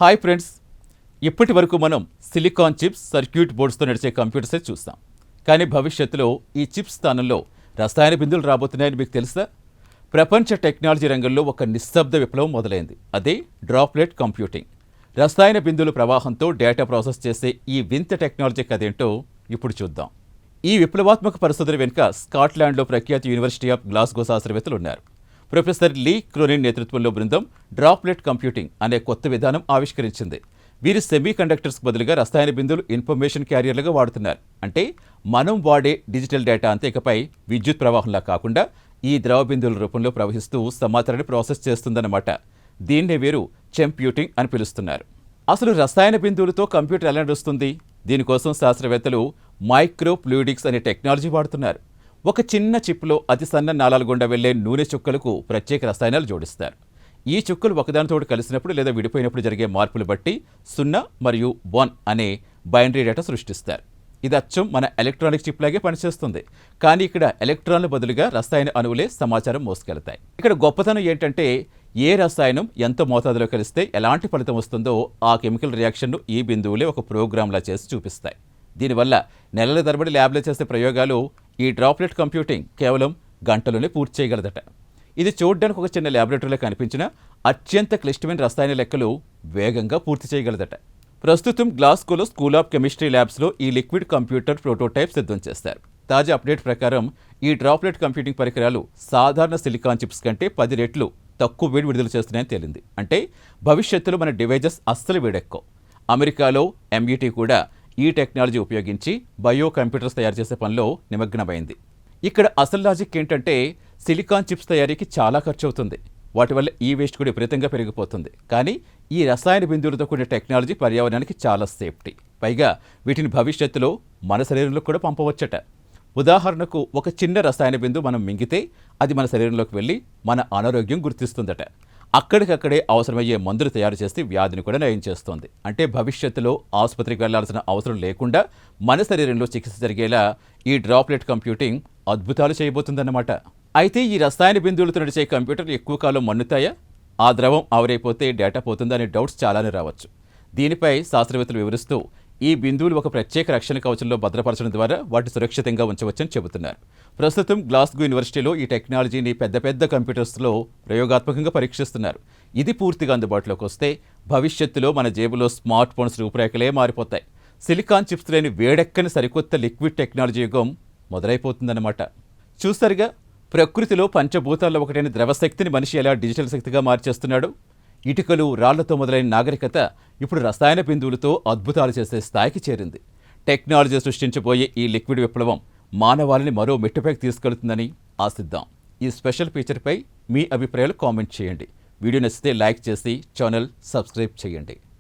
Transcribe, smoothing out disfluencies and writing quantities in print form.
Hi friends, ఇప్పటి వరకు మనం సిలికాన్ చిప్స్, సర్క్యూట్ బోర్డ్స్తో నడిచే కంప్యూటర్సే చూస్తాం. కానీ భవిష్యత్తులో ఈ చిప్స్ స్థానంలో రసాయన బిందువులు రాబోతున్నాయని మీకు తెలుసా? ప్రపంచ టెక్నాలజీ రంగంలో ఒక నిశ్శబ్ద విప్లవం మొదలైంది. అదే డ్రాప్లెట్ కంప్యూటింగ్. రసాయన బిందువుల ప్రవాహంతో డేటా ప్రాసెస్ చేసే ఈ వింత టెక్నాలజీ కదేంటో ఇప్పుడు చూద్దాం. ఈ విప్లవాత్మక పరిశోధన వెనుక స్కాట్లాండ్లో ప్రఖ్యాత యూనివర్సిటీ ఆఫ్ గ్లాస్గో శాస్త్రవేత్తలు ఉన్నారు. ప్రొఫెసర్ లీ క్రోనిన్ నేతృత్వంలో బృందం డ్రాప్లెట్ కంప్యూటింగ్ అనే కొత్త విధానం ఆవిష్కరించింది. వీరు సెమీ కండక్టర్స్కు బదులుగా రసాయన బిందువులు ఇన్ఫర్మేషన్ క్యారియర్లుగా వాడుతున్నారు. అంటే మనం వాడే డిజిటల్ డేటా అంతే ఇకపై విద్యుత్ ప్రవాహంలా కాకుండా ఈ ద్రవ బిందువుల రూపంలో ప్రవహిస్తూ సమాచారాన్ని ప్రాసెస్ చేస్తుందన్నమాట. దీన్నే వీరు చెంప్యూటింగ్ అని పిలుస్తున్నారు. అసలు రసాయన బిందువులతో కంప్యూటర్ ఎలా నడుస్తుంది? దీనికోసం శాస్త్రవేత్తలు మైక్రో ఫ్లూయిడిక్స్ అనే టెక్నాలజీ వాడుతున్నారు. ఒక చిన్న చిప్లో అతి సన్న నాళాల గుండా వెళ్లే నూనె చుక్కలకు ప్రత్యేక రసాయనాలు జోడిస్తారు. ఈ చుక్కలు ఒకదానితో కలిసినప్పుడు లేదా విడిపోయినప్పుడు జరిగే మార్పులు బట్టి 0 మరియు 1 అనే బైనరీ డేటా సృష్టిస్తారు. ఇది అచ్చం మన ఎలక్ట్రానిక్ చిప్ లాగే పనిచేస్తుంది. కానీ ఇక్కడ ఎలక్ట్రాన్ల బదులుగా రసాయన అణువులే సమాచారం మోసుకెళ్తాయి. ఇక్కడ గొప్పతనం ఏంటంటే ఏ రసాయనం ఎంత మోతాదులో కలిస్తే ఎలాంటి ఫలితం వస్తుందో ఆ కెమికల్ రియాక్షన్ను ఈ బిందువులే ఒక ప్రోగ్రాంలా చేసి చూపిస్తాయి. దీనివల్ల నెలల తరబడి ల్యాబ్లో చేసే ప్రయోగాలు ఈ డ్రాప్లెట్ కంప్యూటింగ్ కేవలం గంటలోనే పూర్తి చేయగలదట. ఇది చూడడానికి ఒక చిన్న ల్యాబొరేటరీలో కనిపించిన అత్యంత క్లిష్టమైన రసాయన లెక్కలు వేగంగా పూర్తి చేయగలదట. ప్రస్తుతం గ్లాస్గోలో స్కూల్ ఆఫ్ కెమిస్ట్రీ ల్యాబ్స్లో ఈ లిక్విడ్ కంప్యూటర్ ప్రోటోటైప్ సిద్ధం చేస్తారు. తాజా అప్డేట్ ప్రకారం ఈ డ్రాప్లెట్ కంప్యూటింగ్ పరికరాలు సాధారణ సిలికాన్ చిప్స్ కంటే 10 రెట్లు తక్కువ వేడి విడుదల చేస్తున్నాయని తేలింది. అంటే భవిష్యత్తులో మన డివైజెస్ అస్సలు వేడెక్కవు. అమెరికాలో MIT కూడా ఈ టెక్నాలజీ ఉపయోగించి బయో కంప్యూటర్స్ తయారు చేసే పనిలో నిమగ్నమైంది. ఇక్కడ అసలు లాజిక్ ఏంటంటే సిలికాన్ చిప్స్ తయారీకి చాలా ఖర్చు అవుతుంది. వాటి వల్ల ఈ వేస్ట్ కూడా విపరీతంగా పెరిగిపోతుంది. కానీ ఈ రసాయన బిందువులతో కూడిన టెక్నాలజీ పర్యావరణానికి చాలా సేఫ్టీ. పైగా వీటిని భవిష్యత్తులో మన శరీరంలో కూడా పంపవచ్చట. ఉదాహరణకు ఒక చిన్న రసాయన బిందువు మనం మింగితే అది మన శరీరంలోకి వెళ్ళి మన అనారోగ్యం గుర్తిస్తుందట. అక్కడికక్కడే అవసరమయ్యే మందులు తయారు చేసి వ్యాధిని కూడా నయం చేస్తోంది. అంటే భవిష్యత్తులో ఆసుపత్రికి వెళ్లాల్సిన అవసరం లేకుండా మన శరీరంలో చికిత్స జరిగేలా ఈ డ్రాప్లెట్ కంప్యూటింగ్ అద్భుతాలు చేయబోతుందన్నమాట. అయితే ఈ రసాయన బిందువులతో నడిచే కంప్యూటర్లు ఎక్కువ కాలం మన్నుతాయా? ఆ ద్రవం ఆవిరైపోతే డేటా పోతుందా అనే డౌట్స్ చాలానే రావచ్చు. దీనిపై శాస్త్రవేత్తలు వివరిస్తూ ఈ బిందువులు ఒక ప్రత్యేక రక్షణ కవచంలో భద్రపరచడం ద్వారా వాటి సురక్షితంగా ఉంచవచ్చని చెబుతున్నారు. ప్రస్తుతం గ్లాస్గో యూనివర్సిటీలో ఈ టెక్నాలజీని పెద్ద కంప్యూటర్స్లో ప్రయోగాత్మకంగా పరీక్షిస్తున్నారు. ఇది పూర్తిగా అందుబాటులోకి వస్తే భవిష్యత్తులో మన జేబులో స్మార్ట్ ఫోన్స్ రూపురేఖలే మారిపోతాయి. సిలికాన్ చిప్స్ లేని వేడెక్కని సరికొత్త లిక్విడ్ టెక్నాలజీ యుగం మొదలైపోతుందన్నమాట. చూసారుగా, ప్రకృతిలో పంచభూతాల్లో ఒకటైన ద్రవశక్తిని మనిషి ఎలా డిజిటల్ శక్తిగా మార్చేస్తున్నాడు. ఇటుకలు, రాళ్లతో మొదలైన నాగరికత ఇప్పుడు రసాయన బిందువులతో అద్భుతాలు చేసే స్థాయికి చేరింది. టెక్నాలజీ సృష్టించబోయే ఈ లిక్విడ్ విప్లవం మానవాళిని మరో మెట్టుపైకి తీసుకెళ్తుందని ఆశిద్దాం. ఈ స్పెషల్ ఫీచర్పై మీ అభిప్రాయాలు కామెంట్ చేయండి. వీడియో నచ్చితే లైక్ చేసి ఛానల్ సబ్స్క్రైబ్ చేయండి.